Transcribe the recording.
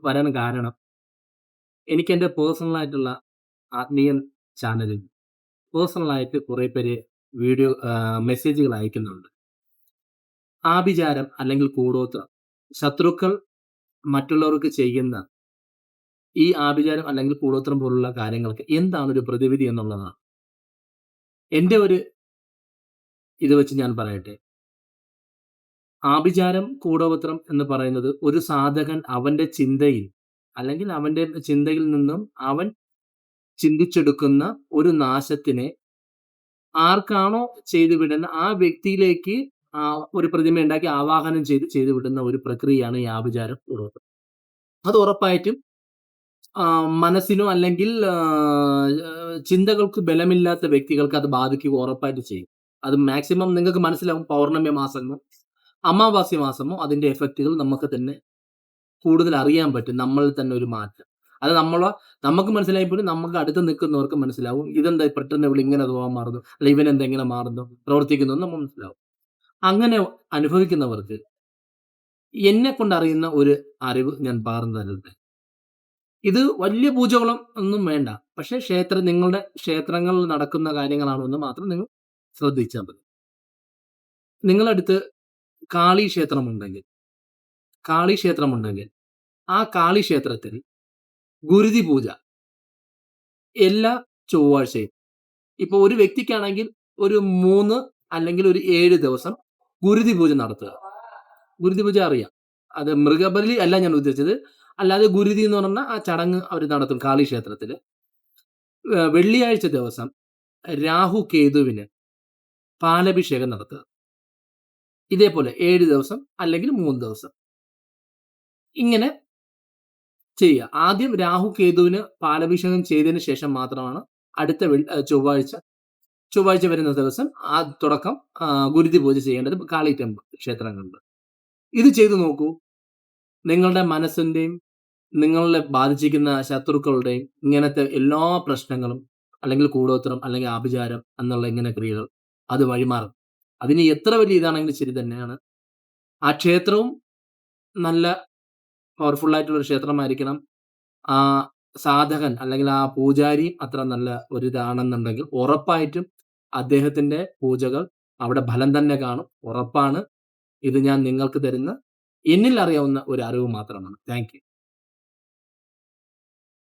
വരാൻ കാരണം എനിക്ക് പേഴ്സണലായിട്ടുള്ള ആത്മീയ ചാനലിൽ പേഴ്സണലായിട്ട് കുറേ പേര് മെസ്സേജുകൾ അയക്കുന്നുണ്ട്. ആഭിചാരം അല്ലെങ്കിൽ കൂടോത്രം ശത്രുക്കൾ മറ്റുള്ളവർക്ക് ചെയ്യുന്ന ഈ ആഭിചാരം അല്ലെങ്കിൽ കൂടോത്രം പോലുള്ള കാര്യങ്ങൾക്ക് എന്താണ് ഒരു പ്രതിവിധി എന്നുള്ളതാണ്. എന്റെ ഒരു ഇത് വെച്ച് ഞാൻ പറയട്ടെ. ആഭിചാരം, കൂടോത്രം എന്ന് പറയുന്നത് ഒരു സാധകൻ അവന്റെ ചിന്തയിൽ അല്ലെങ്കിൽ അവന്റെ ചിന്തയിൽ നിന്നും അവൻ ചിന്തിച്ചെടുക്കുന്ന ഒരു നാശത്തിനെ ആർക്കാണോ ചെയ്തു വിടുന്ന ആ വ്യക്തിയിലേക്ക് ഒരു പ്രതിമയുണ്ടാക്കി ആവാഹനം ചെയ്തു വിടുന്ന ഒരു പ്രക്രിയയാണ് ഈ ആഭിചാരം, കൂടോത്രം. അത് ഉറപ്പായിട്ടും മനസ്സിനോ അല്ലെങ്കിൽ ചിന്തകൾക്ക് ബലമില്ലാത്ത വ്യക്തികൾക്ക് അത് ബാധിക്കുക ഉറപ്പായിട്ട് ചെയ്യും. അത് മാക്സിമം നിങ്ങൾക്ക് മനസ്സിലാവും പൗർണ്ണമി മാസമോ, അമാവാസ്യ മാസമോ അതിന്റെ എഫക്റ്റുകൾ നമുക്ക് തന്നെ കൂടുതൽ അറിയാൻ പറ്റും. നമ്മളിൽ തന്നെ ഒരു മാറ്റം. അത് നമുക്ക് മനസ്സിലായി പോലും നമുക്ക് അടുത്ത് നിൽക്കുന്നവർക്ക് മനസ്സിലാവും. ഇതെന്താ പെട്ടെന്ന് ഇവളിങ്ങനെ സ്വഭാവം മാറുന്നു, അല്ല ഇവനെന്താ ഇങ്ങനെ മാറുന്നു, പ്രവർത്തിക്കുന്നു എന്ന് നമുക്ക് മനസ്സിലാവും. അങ്ങനെ അനുഭവിക്കുന്നവർക്ക് എന്നെക്കൊണ്ട് അറിയുന്ന ഒരു അറിവ് ഞാൻ പകർന്നു തരട്ടെ. ഇത് വലിയ പൂജകളും ഒന്നും വേണ്ട. പക്ഷേ നിങ്ങളുടെ ക്ഷേത്രങ്ങളിൽ നടക്കുന്ന കാര്യങ്ങളാണോ എന്ന് മാത്രം നിങ്ങൾ ശ്രദ്ധിച്ചാൽ മതി. നിങ്ങളടുത്ത് കാളി ക്ഷേത്രമുണ്ടെങ്കിൽ ആ കാളി ക്ഷേത്രത്തിൽ ഗുരുതി പൂജ എല്ലാ ചൊവ്വാഴ്ചയും ഇപ്പൊ ഒരു വ്യക്തിക്കാണെങ്കിൽ ഒരു 3 അല്ലെങ്കിൽ ഒരു 7 ദിവസം ഗുരുതി പൂജ നടത്തുക. ഗുരുതി പൂജ അറിയാം. അത് മൃഗബലി അല്ല ഞാൻ ഉദ്ദേശിച്ചത്. അല്ലാതെ ഗുരുതി എന്ന് പറഞ്ഞ ആ ചടങ്ങ് അവർ നടത്തും കാളി ക്ഷേത്രത്തില്. വെള്ളിയാഴ്ച ദിവസം രാഹു കേതുവിന് പാലഭിഷേകം നടത്തുക. ഇതേപോലെ 7 ദിവസം അല്ലെങ്കിൽ 3 ദിവസം ഇങ്ങനെ ചെയ്യുക. ആദ്യം രാഹു കേതുവിന് പാലഭിഷേകം ചെയ്തതിന് ശേഷം മാത്രമാണ് അടുത്ത ചൊവ്വാഴ്ച വരുന്ന ദിവസം തുടക്കം ഗുരുതി പൂജ ചെയ്യേണ്ടത് കാളി ക്ഷേത്രങ്ങളിൽ. ഇത് ചെയ്തു നോക്കൂ. നിങ്ങളുടെ മനസ്സിന്റെയും നിങ്ങളെ ബാധിച്ചിരിക്കുന്ന ശത്രുക്കളുടെയും ഇങ്ങനത്തെ എല്ലാ പ്രശ്നങ്ങളും അല്ലെങ്കിൽ കൂടോത്രം അല്ലെങ്കിൽ ആഭിചാരം എന്നുള്ള ഇങ്ങനെ ക്രിയകൾ അത് വഴിമാറും. അതിന് എത്ര വലിയ ഇതാണെങ്കിലും ശരി തന്നെയാണ്. ആ ക്ഷേത്രവും നല്ല പവർഫുൾ ആയിട്ടുള്ള ഒരു ക്ഷേത്രമായിരിക്കണം. ആ സാധകൻ അല്ലെങ്കിൽ ആ പൂജാരി അത്ര നല്ല ഒരു ഇതാണെന്നുണ്ടെങ്കിൽ ഉറപ്പായിട്ടും അദ്ദേഹത്തിന്റെ പൂജകൾ അവിടെ ഫലം തന്നെ കാണും. ഉറപ്പാണ്. ഇത് ഞാൻ നിങ്ങൾക്ക് തരുന്ന എന്നിൽ അറിയാവുന്ന ഒരു അറിവ് മാത്രമാണ്. Thank you.